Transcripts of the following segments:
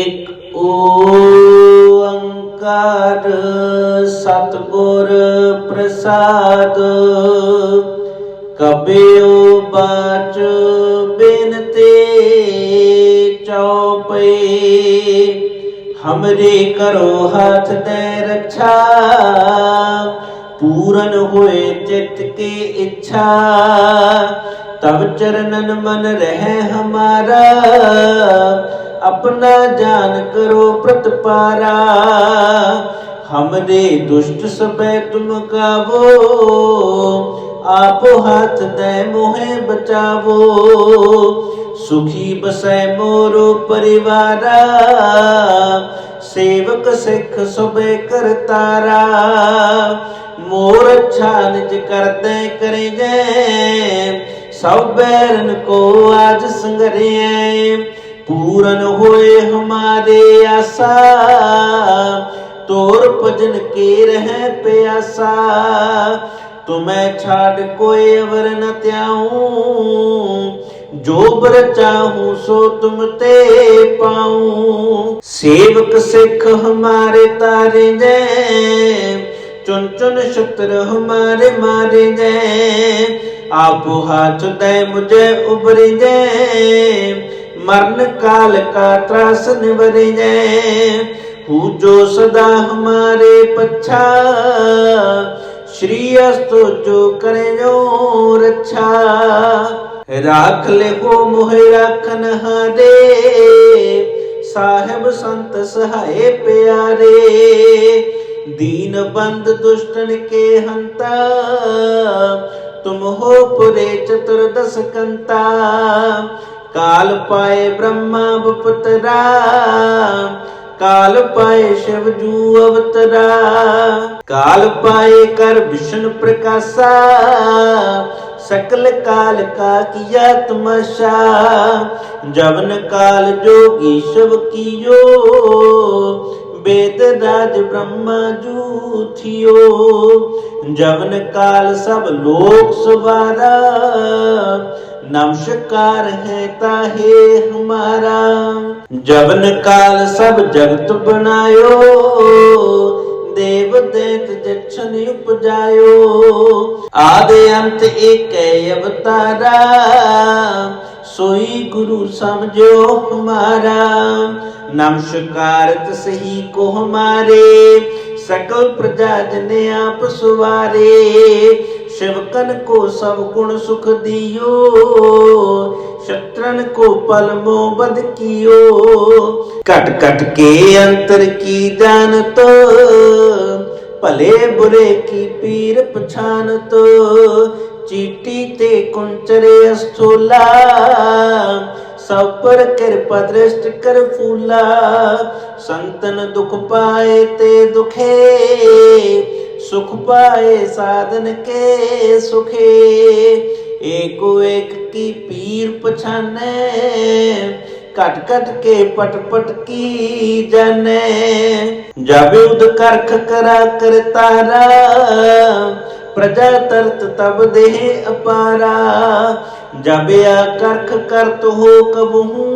एक ओंकार सतगुर प्रसाद। कबीओ बाच बिनते चौपई। हमरे करो हाथ दे रक्षा, पूरन होए चित्त की इच्छा। तब चरणन मन रहे हमारा, अपना जान करो प्रतिपारा। हमरे दुष्ट सबे तुम गावो, आपो हाथ दे मोहे बचावो। सुखी बसै मोरो परिवारा, सेवक सिख सबे करतारा। मोर अच्छा निज करते करे जय, सब बैरन को आज संगरिए। पूरन होए हमारे आशा, तोर भजन के रहे प्यासा। तुम्हें छाड़ कोई अवर न त्याऊं, जो बर चाहूं सो तुम ते पाऊं। सेवक सिख हमारे तारे जय, चुन चुन शत्रु हमारे मारे जय। आपो हाथ दे मुझे उबरे जय, मरण काल का त्रास निवरे जय। हूँ जो सदा हमारे पच्छा, श्री अस्तो जो करे जो रक्षा। राख ले हो मोहे राखन हारे, साहेब संत सहाय प्यारे। दीन बंद दुष्टन के हंता, तुम हो पुरे चतुर्दश कंता। काल पाए ब्रह्मा बपुतरा, काल पाए शिव जू अवतरा। काल पाए कर विष्णु प्रकाशा, सकल काल का किया तमाशा। जवन काल जोगी शिव कियो, वेद राज ब्रह्मा जू थियो। जवन काल सब लोक सवारा, नमस्कार है ताहे हमारा। जवन काल सब जगत बनायो, देव दैत जक्षण उपजायो। आदि अंत एक अवतारा, सोई गुरु समझो हमारा। नमस्कार सही को हमारे, सकल प्रजा जने आप सुवारे। शिवकन को सब गुण सुख दियो, शत्रन को पल मोबद कियो। कट कट के अंतर की जानत, भले बुरे की पीर पछानत। चीटी ते कुंचरे स्थूला, सब पर कृपा दृष्ट कर फूला। संतन दुख पाए ते दुखे, सुख पाए साधन के सुखे। एको एक की पीर पछाने, कट कट के पट पट की जाने। जब युद्ध करख करा कर तारा, प्रजा तरत तब देह अपारा। जब या करख करत हो कबहू,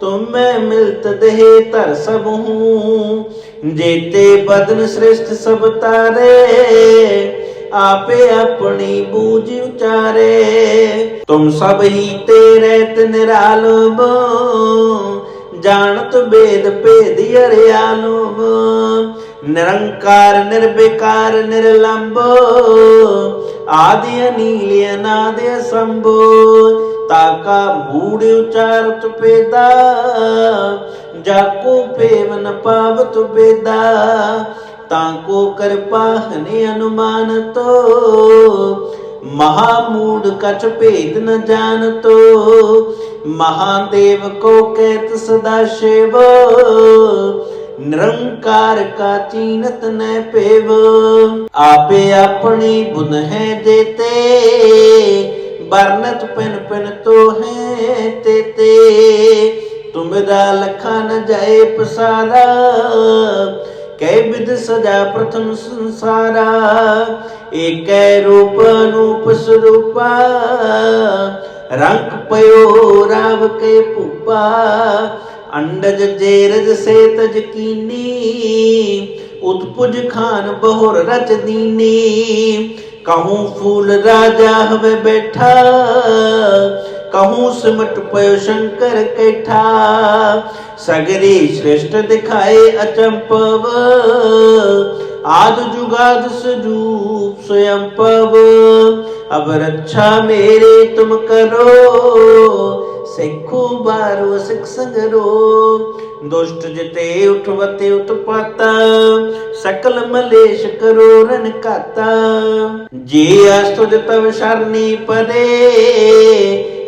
तुम मैं मिलत देह तर सब हूँ। जेते बदन श्रेष्ठ सब तारे, आपे अपनी बूझ उचारे। तुम सब ही तेरे निरालम, जानत वेद भेद अरियालम। निरंकार निर्विकार निर्लंब, आदि अनील अनादि असंभो। ताका मूड उचारत पेदा, जाको पेवन पावत बेदा। ताको कृपा हनि अनुमान तो, महामूड कछ भेद न जानतो। महादेव को कहत सदा शिव, निरंकार का चीनत न पेव। आपे अपनी बुन है देते, बरनत पिन पिन तो है तेते। तुमरा लखा न जाए पसारा, कै विध सजा प्रथम संसारा। एक रूप अनूप स्वरूपा, रंग पयो राव के पुपा। अंडज जेरज से तज कीनी, उत्पुज खान बहुर रच दीनी। कहूँ फूल राजा हवे बैठा, कहूँ सिमट पयो शंकर कैठा। सगरी श्रेष्ठ दिखाए अचंपव, आद जुगाद सजूप स्वयं पव। अब रक्षा मेरे तुम करो, सिखो बारो सिख संगरो। दुष्ट जिते उठवते उत्पाता, सकल मलेश करो रन काता। जे अस्तुज तव शरणी पदे,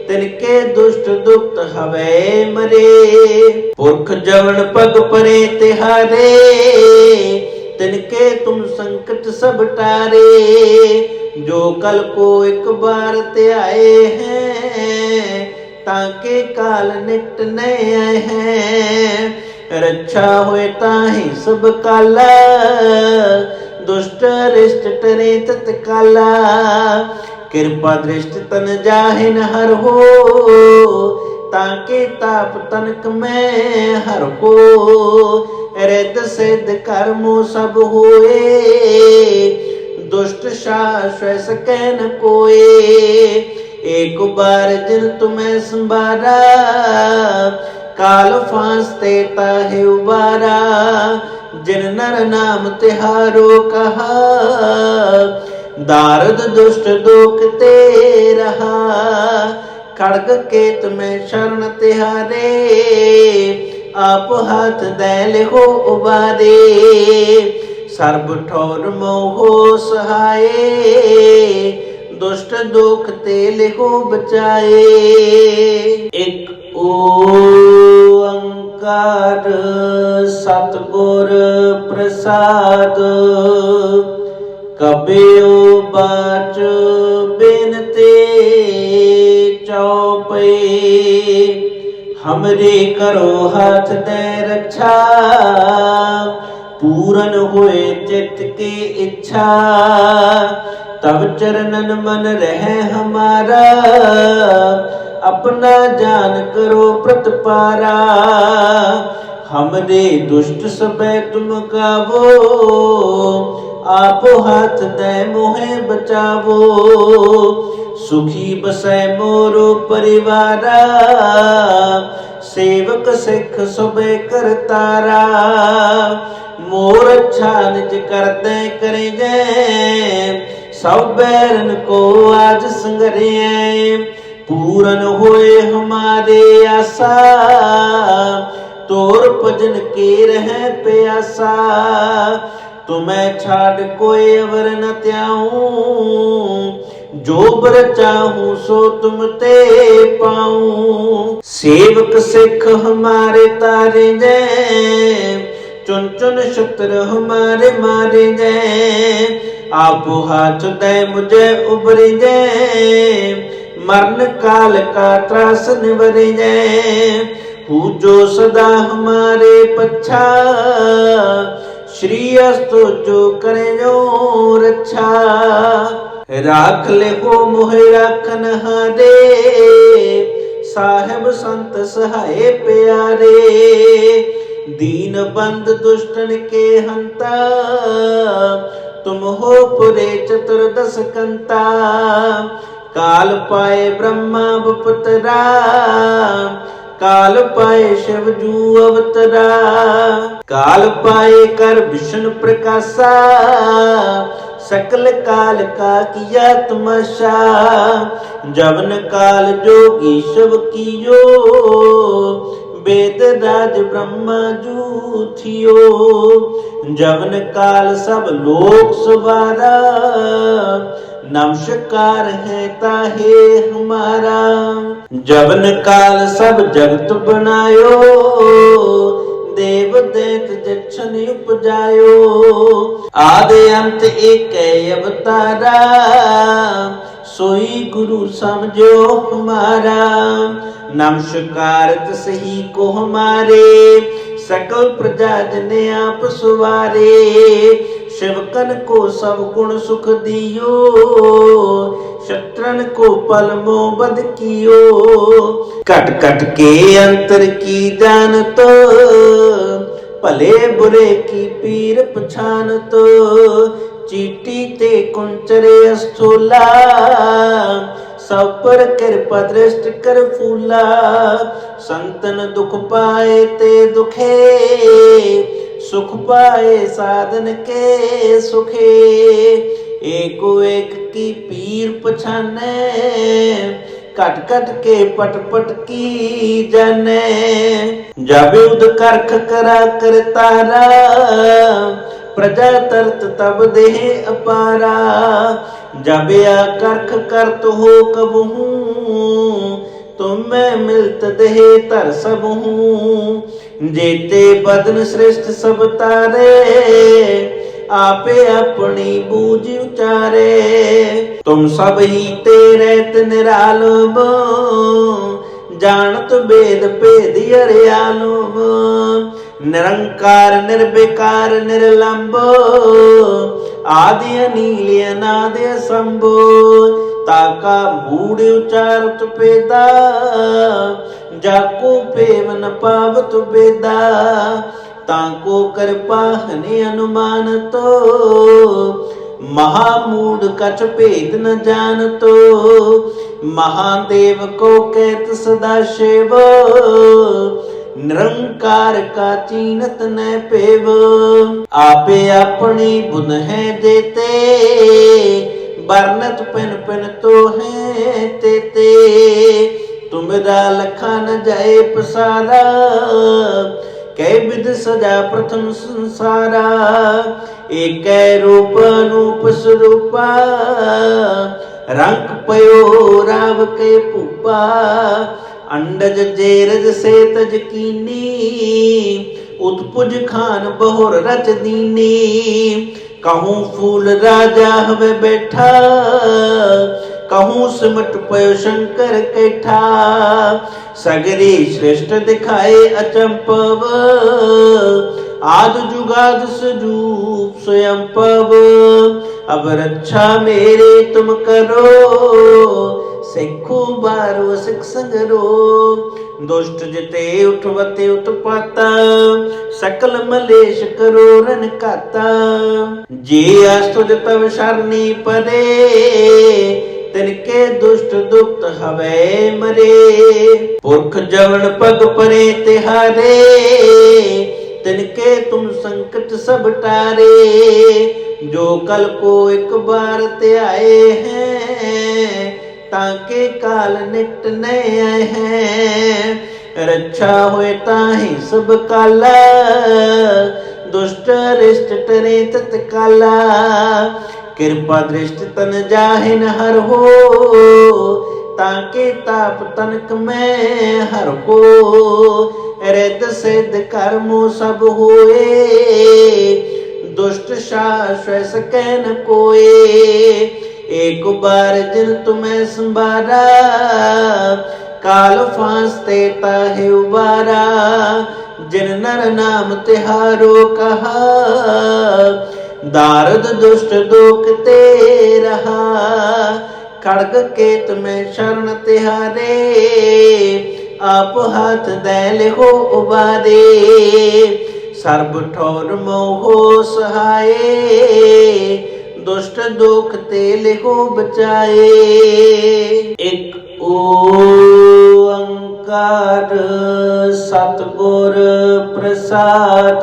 तिनके दुष्ट दुप्त हवे मरे। पुरख जवन पग परे तिहारे, तिनके तुम संकट सब टारे। जो कल को एक बार ते आए हैं, ताके काल निकट नए आए हैं। रक्षा होए ताहि सब काला, दुष्ट रिष्ट टरे तत्काला। कृपा दृष्टि तन जाहि न हर हो, ताके ताप तनक में हर हो। रिद्ध सिद्ध कर्मो सब होए, दुष्ट शाश्वत सकै न कोए। एक बार जिन तुम्हें संबारा, काल फांसते ताहे उबारा। जिन नर नाम तिहारो कहा, दारद दुष्ट दुखते रहा। खड़ग केत में शरण तिहारे, आप हाथ दैल हो उबारे। सर्ब ठौर मोहो सहाय, दुष्ट दुख ते लिखो बचाए। एक ओंकार सतगुर प्रसाद, कबीओ बाच बिनते चौपे। हमरे करो हाथ दे रक्षा, पूरन होए चित्त की इच्छा। तब चरणन मन रहे हमारा, अपना जान करो प्रतपारा। हमरे दुष्ट सबे तुम गावो, आपो हाथ दे मोहे बचावो। सुखी बसै मोरो परिवारा, सेवक सिख सबे करतारा। मोर अच्छा निज करते करे जय, सब बैरन को आज संगरे। पूरन होए हमारे आशा, तोर भजन के रहे प्यासा। तुम्हें छाड़ कोई अवर न त्याऊं, जो बर चाहूं सो तुम ते पाऊं। सेवक सिख हमारे तारे जय, चुन चुन शत्रु हमारे मारे जय। आपो हाथ दे मुझे उबरे जय, मरण काल का त्रास निवरे जय। पूजो सदा हमारे पच्छा, श्री अस्तु जो करे जो रक्षा। राख ले हो मोहे राखन हारे, साहेब संत सहाय प्यारे। दीन बंद दुष्टन के हंता, तुम हो पुरे चतुर्दश कंता। काल पाए ब्रह्मा बपुतरा, काल पाए शिव जू अवतरा। काल पाए कर विष्णु प्रकाशा, सकल काल का किया तमाशा। जवन काल जोगी शिव कियो, वेद राज ब्रह्मा जू थियो। जवन काल सब लोक सवारा, नमस्कार है ताहे हमारा। जवन काल सब जगत बनायो, देव दैत जक्षण उपजायो। आदि अंत एक अवतारा, सोई गुरु समझो हमारा। नमस्कार सही को हमारे, सकल प्रजा जने आप सुवारे। शिवकन को सब गुण सुख दियो, शत्रन को पल मोह बद कियो। कट कट के अंतर की जानतो, भले बुरे की पीर पछानतो। चीटी ते कुंचरे अस्थूला, सब पर कृपा दृष्टि कर फूला। संतन दुख पाए ते दुखे, सुख पाए साधन के सुखे। एको एक की पीर पछाने, कट कट के पट पट की जाने। जब युद्ध करख करा कर तारा, प्रजा तरत तब देह अपारा। जब या करख करत हो कबहू, तुम मैं मिलत देह तर सब हूँ। जेते बदन श्रेष्ठ सब तारे, आपे अपनी बूझ उचारे। तुम सब ही तेरे निरालम, जानत वेद भेद अरियालम। निरंकार निर्विकार निर्लंब, आदि अनील अनादि असंभो। ताका मूढ़ उचारत पेदा, जाको पेव न पावत बेदा। ताको कृपा हनि अनुमान तो, महामूढ़ कछ भेद न जानतो। महादेव को कहत सदा शिव, निरंकार का चीनत न पेव। आपे अपनी बुन है देते, बरनत पिन पिन तो है तेते। तुमरा लखा न जाए पसारा, कै विध सजा प्रथम संसारा। एक रूप अनूप स्वरूपा, रंग पयो राव के पूपा। अंडज जेरज से तज कीनी, उत्पुज खान बहुर रच दीनी। कहूँ फूल राजा हवे बैठा, कहूँ सिमट पयो शंकर कैठा। सगरी श्रेष्ठ दिखाए अचंपव, आद जुगाद स्वरूप स्वयं पव। अब रक्षा मेरे तुम करो, सिखो बारो सिख संगरो। दुष्ट जिते उठवते उत्पाता, सकल मलेश करो रन काता। जे अस्तुज तव शरणी परे, तिनके दुष्ट दुप्त हवे मरे। पुरख जवन पग परे तिहारे, तिनके तुम संकट सब टारे। जो कल को एक बार ते आए हैं, ताके काल निकट नए आए हैं। रक्षा होए ताहि सब काला, दुष्ट अरिष्ट टरे तत्काला। कृपा दृष्टि तन जाहिन हर हो, ताके ताप तनक में हर हो। रिद्ध सिद्ध कर्मो सब होए, दुष्ट शाश्वत सकै न कोए। एक बार जिन तुम्हें संबारा, काल फांसते ताहे उबारा। जिन नर नाम तिहारो कहा, दारद दुष्ट दुख ते रहा। खड़ग केत में शरण तिहारे, आप हाथ दैल हो उबारे। सर्ब ठोर मोहो सहाये, दुष्ट दुख ते लिहो बचाए। एक ओंकार सतगुर प्रसाद,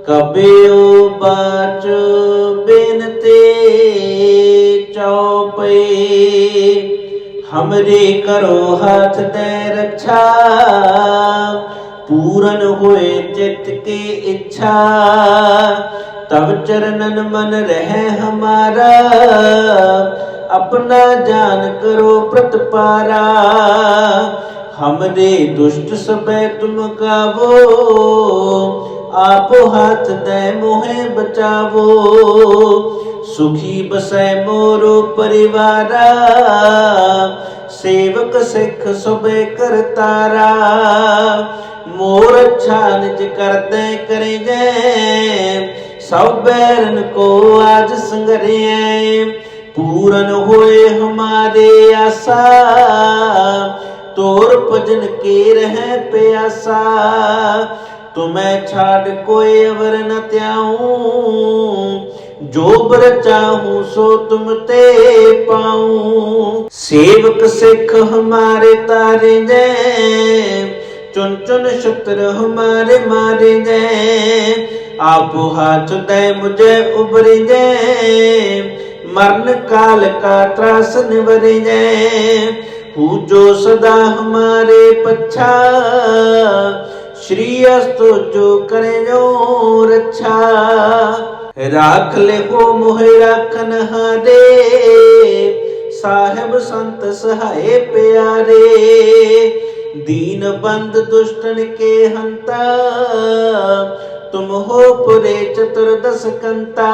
कबीओ बाच बिनते चौपे। हमरे करो हाथ दे रक्षा, पूरन होए चित्त की इच्छा। तब चरणन मन रहे हमारा, अपना जान करो प्रतिपारा। हमरे दुष्ट सबे तुम गावो, आपो हाथ दे मोहे बचावो। सुखी बसै मोरो परिवारा, सेवक सिख सबे करतारा। मोर अच्छा निज करते करेंगे, सब बैरन को आज संगरिए, पूरन होए हमारे आशा, तोर भजन के रह प्यासा। तुम्हें छाड़ कोई अवर न त्याऊं, जो बर चाहूं सो तुम ते पाऊं। सेवक सिख हमारे तारे जय, चुन चुन शत्रु हमारे मारे जय। आप हाथ दे मुझे उबरी जय, मरण काल का त्रास निवरे जय। हूँ जो सदा हमारे पच्छा, श्री अस्तो जो करे जो रक्षा। राख ले हो मोहे राखन हारे, साहेब संत सहाय प्यारे। दीन बंद दुष्टन के हंता, तुम हो पुरे चतुर्दश कंता।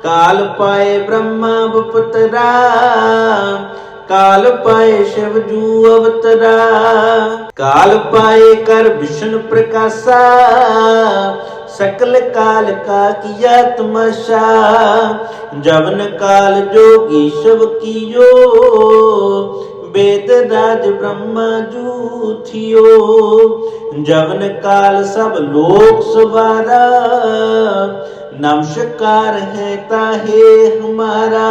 काल पाए ब्रह्मा बपुतरा, काल पाए शिव जू अवतरा। काल पाए कर विष्णु प्रकाशा, सकल काल का किया तमाशा। जवन काल जोगी शिव कियो, वेद राज ब्रह्मा जू थियो। जवन काल सब लोक सवारा, नमस्कार है ताहे हमारा।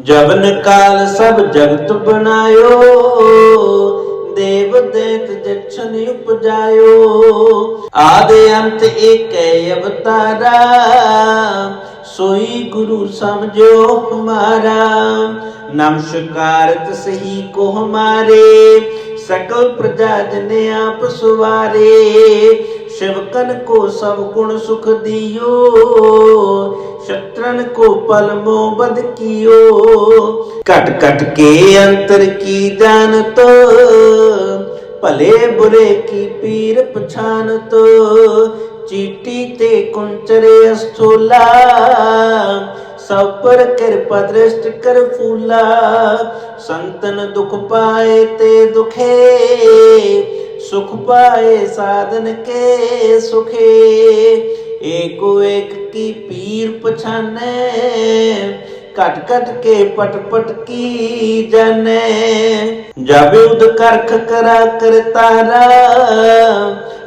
जवन काल सब जगत बनायो, देव दैत जक्षण उपजायो। आदि अंत एक अवतारा, सोई गुरु समझो हमारा। नमस्कार सही को हमारे, सकल प्रजा जने आप सुवारे। शिवकन को सब गुण सुख दियो, शत्रन को पल मोबद कियो। कट कट के अंतर की जान तो, भले बुरे की पीर पछान तो। चीटी ते कुंचरे अस्थूला, सब पर कृपा दृष्टि कर फूला। संतन दुख पाए ते दुखे, सुख पाए साधन के सुखे। एको एक की पीर पछाने, कट कट के पट पट की जाने। जब युद्ध करख करा कर तारा,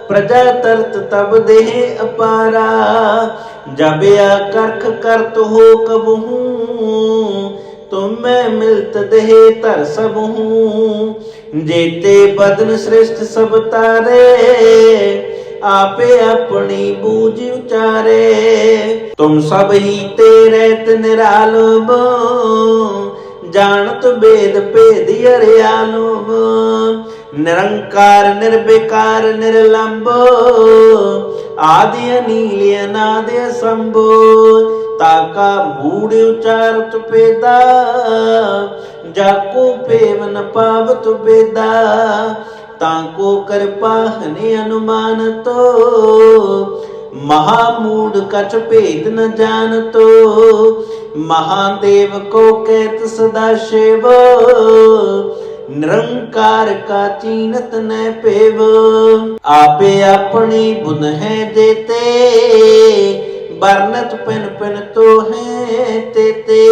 प्रजा तरत तब देह अपारा। जब या करख करत हो कबहू, तुम मैं मिलत देह तर सब हूँ। जेते बदन श्रेष्ठ सब तारे, आपे अपनी बूझ उचारे। तुम सब ही तेरे निरालम, जानत वेद भेद अरियालम। निरंकार निर्विकार निर्लंब, आदि अनील अनादि असंभो। ताका मूड उचारत पेदा, जाको पेव न पावत बेदा। ताको कर पाहने अनुमान तो, महामूड कछ भेद न जान तो। महादेव को कहत सदा शिव, निरंकार का चीनत न पेव। आपे अपनी बुन है देते, बरनत पिन पिन तो है तेते।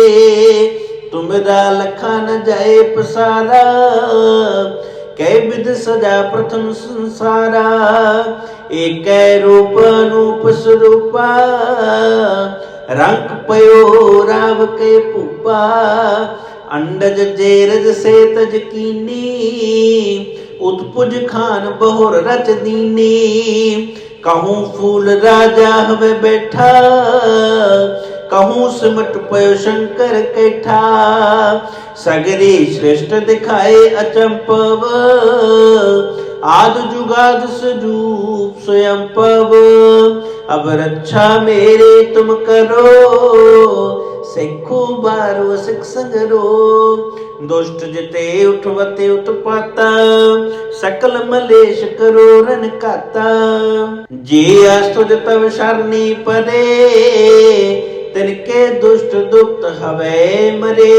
तुमरा लखा न जाए पसारा, कै विध सजा प्रथम संसारा। एक रूप अनूप स्वरूपा, रंग पयो राव के पूपा। अंडज जेरज से तज कीनी, उत्पुज खान बहुर रच दीनी। कहूँ फूल राजा हवे बैठा, कहूँ सिमट पयो शंकर कैठा। सगरी श्रेष्ठ दिखाए अचंपव, आद जुगाद सजूप स्वयं पव। अब रक्षा मेरे तुम करो, सिखो बारो सिख संगरो। दुष्ट जिते उठवते उत्पाता, सकल मलेश करो रन काता। जे अस्तुज तव शरणी परे, तिनके दुष्ट दुष्ट हवे मरे।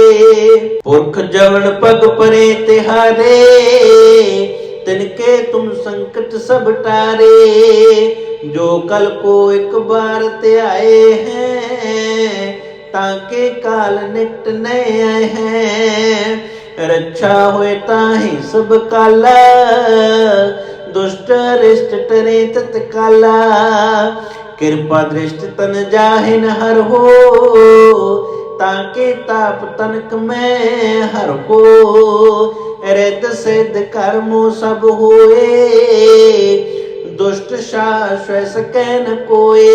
पुरख जवन पग परे तिहारे, तिनके तुम संकट सब टारे। जो कल को एक बार ते आए हैं, ताके काल निकट नए आए हैं। रक्षा होए ताहि सब काला, दुष्ट अरिष्ट टरे तत्काला। कृपा दृष्टि तन जाहि न हर हो, ताके ताप तनक में हर हो। रिद्ध सिद्ध कर्मो सब होए, दुष्ट शाश्वत सकै न कोए।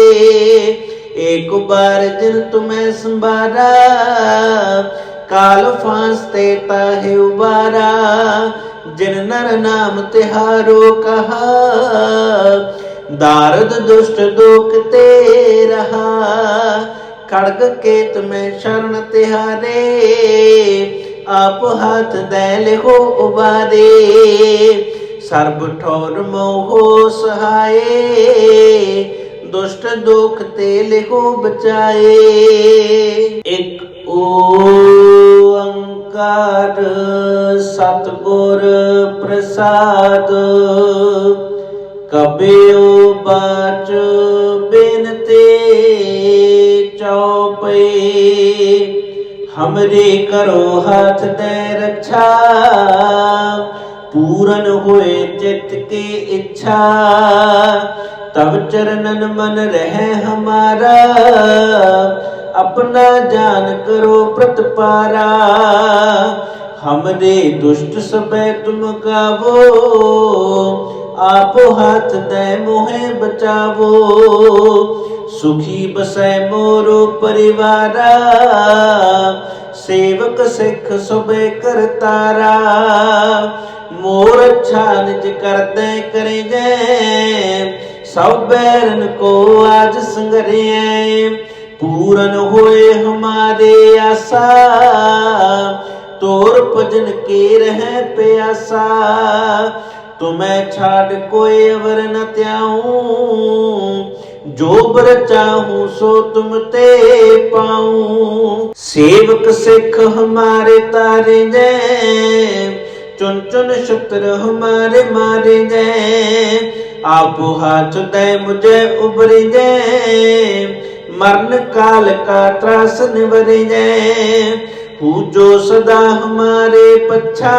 एक बार जिन तुम्हें संबारा, काल फांसते ताहे उबारा। जिन नर नाम तिहारो कहा, दारद दुष्ट दोख ते रहा। खड़ग केत में शरण तिहारे, आप हाथ दैल हो उबारे। सर्ब ठौर मोहो सहाय, दुष्ट दोख ते लिहो बचाए। एक ओंकार सतगुर प्रसाद, कबीओ बाच बिनते चौपे। हमरे करो हाथ दे रक्षा, पूरन होए चित्त की इच्छा। तब चरणन मन रहे हमारा, अपना जान करो प्रतपारा। हमरे दुष्ट सबे तुम गावो, आप हाथ दे मोहे बचावो। सुखी बसै मोरो परिवारा, सेवक सिख सबे करतारा। मोर अच्छा निज कर दे करे जय, सब बैरन को आज संगरे। पूरन होए हमारे आशा, तोर भजन के रहे प्यासा। तुम्हें छाड़ कोई अवर न त्याऊं, जो बर चाहूं सो तुम ते पाऊं। सेवक सिख हमारे तारे जय, चुन चुन शत्रु हमारे मारे जय। आप हाथ दे मुझे उबरे जय, मरण काल का त्रास निवरे जय। पूजो सदा हमारे पच्छा,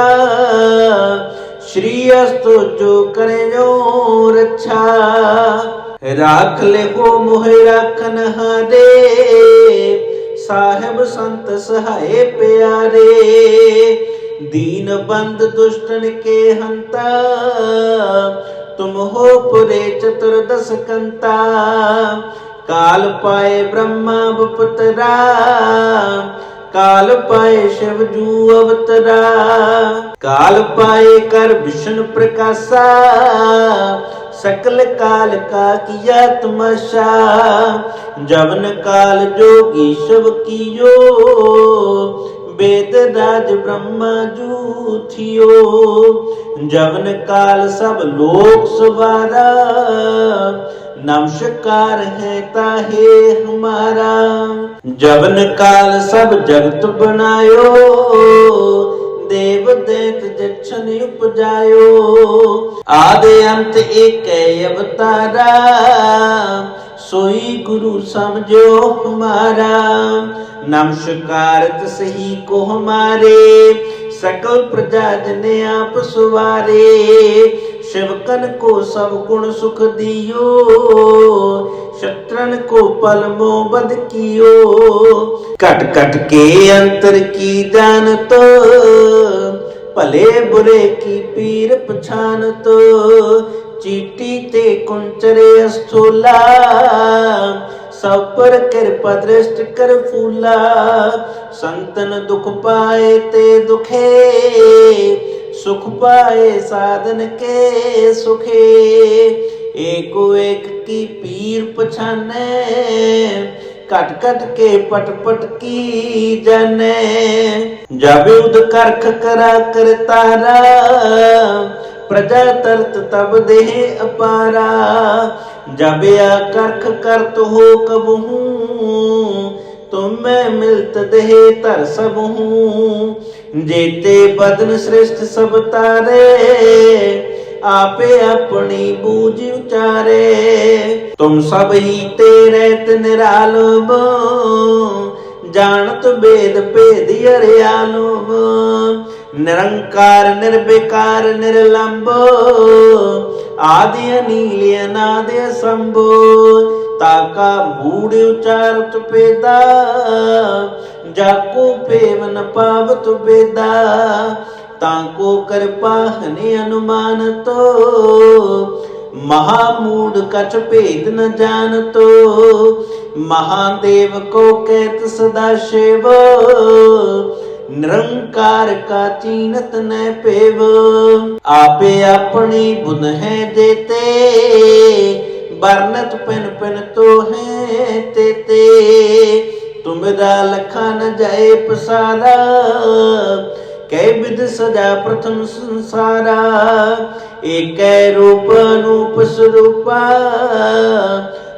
श्री अस्तु जो करे जो रक्षा। राख ले हो मोहे राखन हारे, साहेब संत सहाय प्यारे। दीन बंद दुष्टन के हंता, तुम हो पुरे चतुर्दश कंता। काल पाए ब्रह्मा बपुतरा, काल पाए शिव जू अवतरा। काल पाए कर विष्णु प्रकाशा, सकल काल का किया तमाशा। जवन काल जोगी शिव कियो, वेद राज ब्रह्मा जू थियो। जवन काल सब लोक सवारा, नमस्कार है ताहे हमारा। जवन काल सब जगत बनायो, देव दैत जक्षण उपजायो। आदि अंत एक अवतारा, सोई गुरु समझो हमारा। नमस्कार सही को हमारे, सकल प्रजा जने आप सुवारे। शिवकन को सब गुण सुख दियो, शत्रन को पल मोह बद कियो। कट कट के अंतर की जान तो, भले बुरे की पीर पछान तो। चीटी ते कुंचरे स्थूला, सब पर कृपा दृष्टि कर फूला। संतन दुख पाए ते दुखे, सुख पाए साधन के सुखे। एको एक की पीर पछाने, कट कट के पट पट की जाने। जब युद्ध करख करा कर तारा, प्रजा तरत तब देह अपारा। जब या करख करत हो कबहू, तुम में मिलत देह तर सब हूँ। जेते बदन श्रेष्ठ सब तारे, आपे अपनी बूझ उचारे। तुम सब ही तेरे निरालम, जानत वेद भेद अरियालम। निरंकार निर्विकार निर्लंब, आदि अनील अनाद असंभो। ताका मूढ़ उचारत पेदा, जाको पेव न पावत बेदा। ताको कृपा हनि अनुमान तो, महामूढ़ कछ भेद न जानतो। महादेव को कहत सदा शिव, निरंकार का चीनत न पेव। आपे अपनी बुध है देते, बरनत पिन पिन तो है तेते। तुमरा लखा न जाए पसारा, कै विध सजा प्रथम संसारा। एक रूप अनूप स्वरूपा,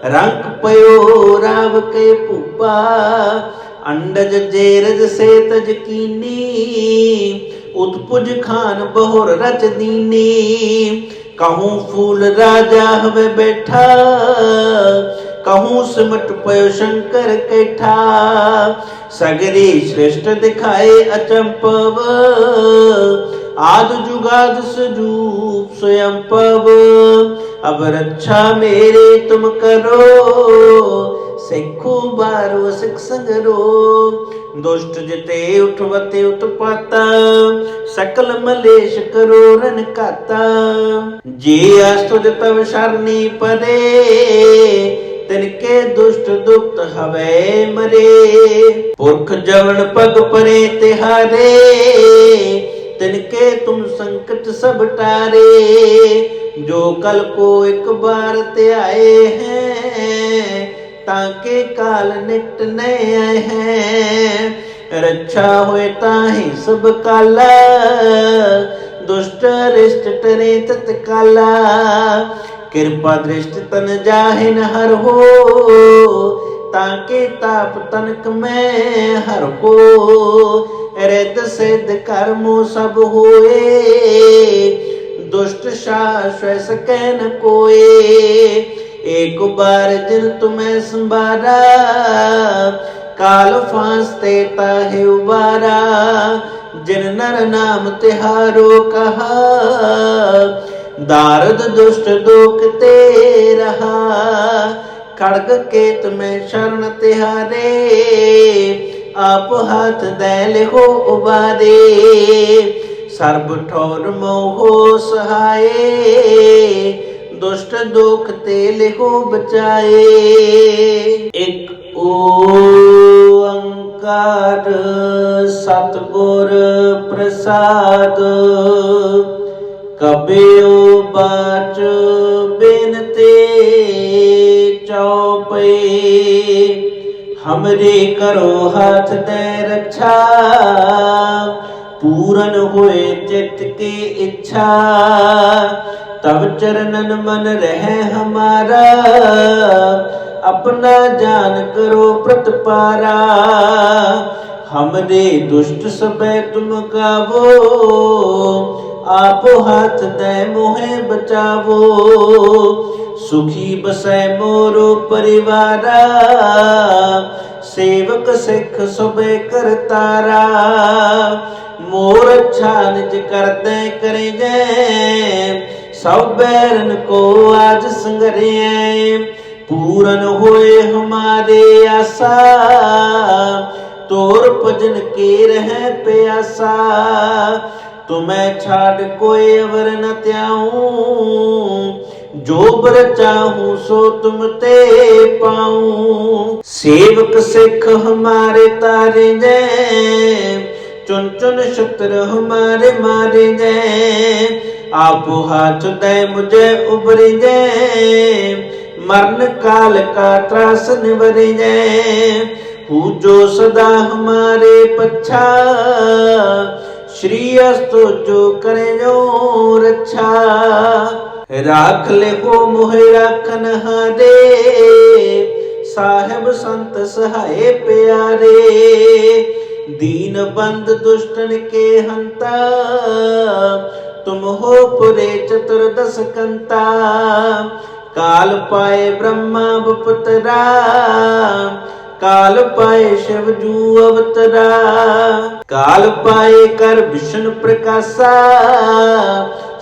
रंग पयो राव के पूपा। अंडज जेरज से तज कीनी, उत्पुज खान बहुर रच दीनी। कहूँ फूल राजा हवे बैठा, कहूँ सिमट पयो शंकर कैठा। सगरी श्रेष्ठ दिखाए अचंपव, आद जुगाद स्वरूप स्वयं पव। अब रक्षा मेरे तुम करो, सिखो बारो सिख संगरो। दुष्ट जिते उठवते उत्पाता, सकल मलेश करो रन काता। जे अस्तुज तव शरणी पदे, तिनके दुष्ट दुक्त हवे मरे। पुरख जवन पग परे तिहारे, तिनके तुम संकट सब टारे। जो कल को एक बार ते आए हैं, ताके काल निकट नए आए हैं। रक्षा होए ताहि सब काला, दुष्ट अरिष्ट टरे तत्काला। कृपा दृष्टि तन जाहिन हर हो, ताके ताप तनक में हर हो। रिद्ध सिद्ध कर्मो सब होए, दुष्ट शाश्वत सकै न कोए। एक बार जिन तुम्हें संबारा, काल फांसते ताहे उबारा। जिन नर नाम तिहारो कहा, दारद दुष्ट दोखते रहा। खड़ग केत में शरण तिहारे, आप हाथ दैल हो उबारे। सर्ब ठौर मोहो सहाये, दुष्ट दुख तेल हो बचाए। एक ओंकार सतगुर प्रसाद, कबीओ बाच बिनते चौपे। हमरे करो हाथ दे रक्षा, पूरन होए चित की इच्छा। तब चरणन मन रहे हमारा, अपना जान करो प्रतिपारा। हमरे दुष्ट सबे तुम गावो, आपो हाथ दे मोहे बचावो। सुखी बसै मोरो परिवारा, सेवक सिख सबे करतारा। मोर अच्छा निज करते करे जय, सब बैरन को आज संगरे। पूरन होए हमारे आशा, तोर भजन के रहे प्यासा। तुम्हें छाड़ कोई अवर न त्याऊं, जो बर चाहूं सो तुम ते पाऊं। सेवक सिख हमारे तारे जय, चुन चुन शत्रु हमारे मारे जय। आपो हाथ दे मुझे उबरे जय, मरण काल का त्रास निवरे जय। हूँ जो सदा हमारे पच्छा, श्री अस्तु जो करे जो रक्षा। राख ले को मोहे राखन हारे, साहेब संत सहाय प्यारे। दीन बंद दुष्टन के हंता, तुम हो पुरे चतुर्दश कंता। काल पाए ब्रह्मा बपुतरा, काल पाए शिव जू अवतरा। काल पाए कर विष्णु प्रकाशा,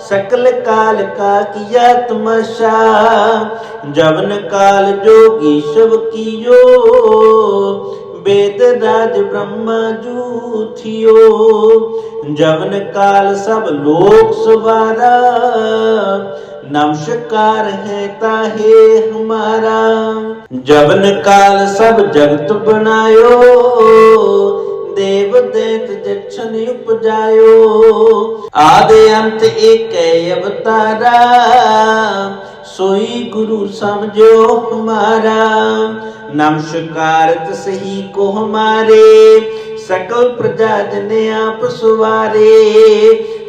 सकल काल का किया तमाशा। जवन काल जोगी शिव कियो, वेद राज ब्रह्मा जू थियो। जवन काल सब लोक सवारा, नमस्कार है ताहे हमारा। जवन काल सब जगत बनायो, देव दैत जक्षण उपजायो। आदि अंत एक अवतारा, सोई गुरु समझो हमारा। नमस्कार सही को हमारे, सकल प्रजा जने आप सुवारे।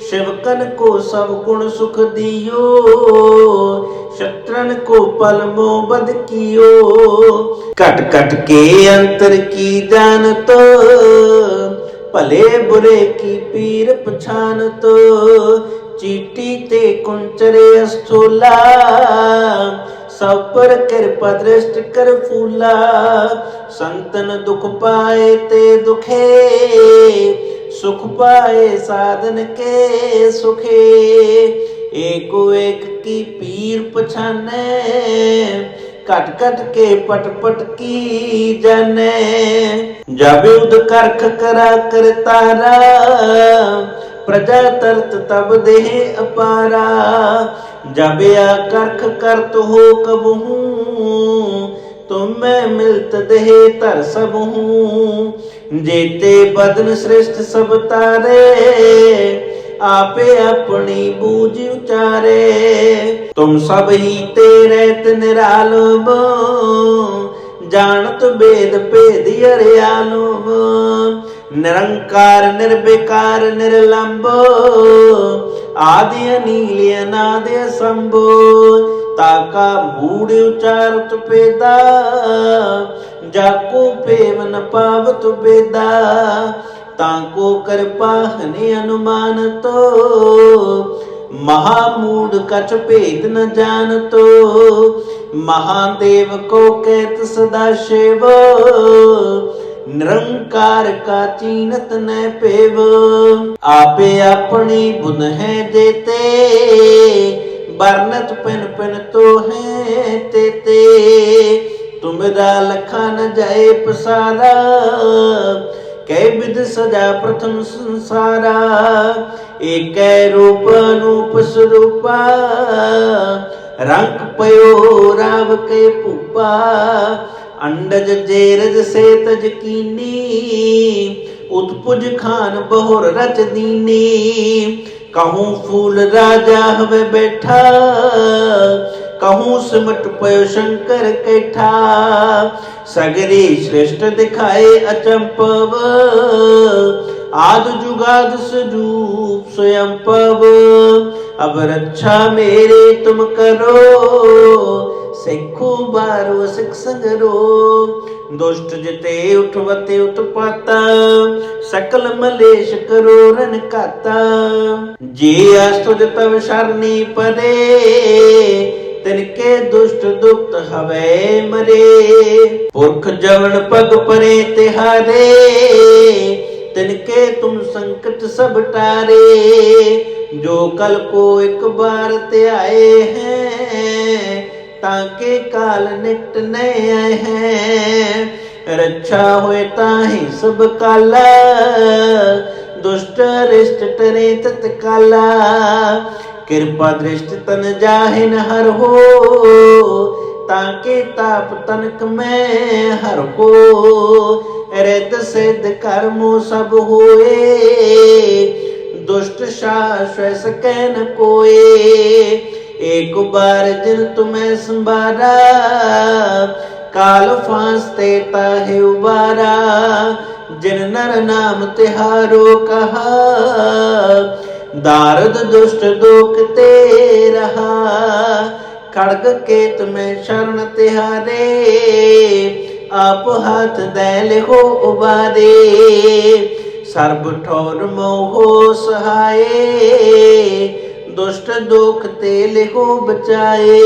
शिवकन को सब गुण सुख दियो, शत्रन को पल मोह बद कियो। कट कट के अंतर की जानत, भले बुरे की पीर पछानत। चीटी ते कुंचरे अस्थूला, सब पर कृपा दृष्टि कर फूला। संतन दुख पाए ते दुखे, सुख पाए साधन के सुखे। एको एक की पीर पछाने, कट कट के पट पट की जाने। जब युद्ध करख करा कर तारा, प्रजा तरत तब देह अपारा। जब या करख करत हो कबहू, तुम मैं मिलत देह तर सब हूँ। जेते बदन श्रेष्ठ सब तारे, आपे अपनी बूझ उचारे। तुम सब ही तेरैत निरालम, जानत वेद भेद अरियालम। निरंकार निर्विकार निर्लंब, आदि अनील अनादि असंभो। ताका मूढ़ उचारत पेदा, जाको पेव न पावत बेदा। ताको कर पाहने अनुमान तो, महामूढ़ कछ भेद न जानतो। महादेव को कहत सदा शिव, निरंकार का चीनत न पेव। आपे अपनी बुन है देते, बरनत पिन पिन तो है तेते। तुमरा लखा न जाए पसारा, कै विध सजा प्रथम संसारा। एक रूप अनूप स्वरूपा, रंग पयो राव के पुपा। अंडज जेरज से तज कीनी, उत्पुज खान बहुर रच दीनी। कहूँ फूल राजा हवे बैठा, कहूँ सिमट पयो शंकर कैठा। सगरी श्रेष्ठ दिखाए अचंपव, आद जुगाद स्वरूप स्वयं पव। अब रक्षा मेरे तुम करो, सिखो बारो सिख संगरो। दुष्ट जिते उठवते उत्पाता, सकल मलेश करो रन काता। जे अस्तुज तव शरणी परे, तिनके दुष्ट दुक्त हवे मरे। पुरख जवन पग परे तिहारे, तिनके तुम संकट सब टारे। जो कल को एक बार ते आए हैं, ताके काल निकट नए आए हैं। रक्षा होए ताहि सब काला, दुष्ट अरिष्ट टरे तत्काला। कृपा दृष्टि तन जाहि न हर हो, ताके ताप तनक में हर हो। रित सिद्ध कर्मो सब होए, दुष्ट शाश्वत सकै न कोए। एक बार जिन तुम्हें संबारा, काल फांसते ताहे उबारा। जिन नर नाम तिहारो कहा, दारद दुष्ट दोखते रहा। खड़ग केत में शरण तिहारे, आप हाथ दे लिखो उबारे, सर्ब ठौर मोहो सहाय, दुष्ट दुख ते लिखो बचाए।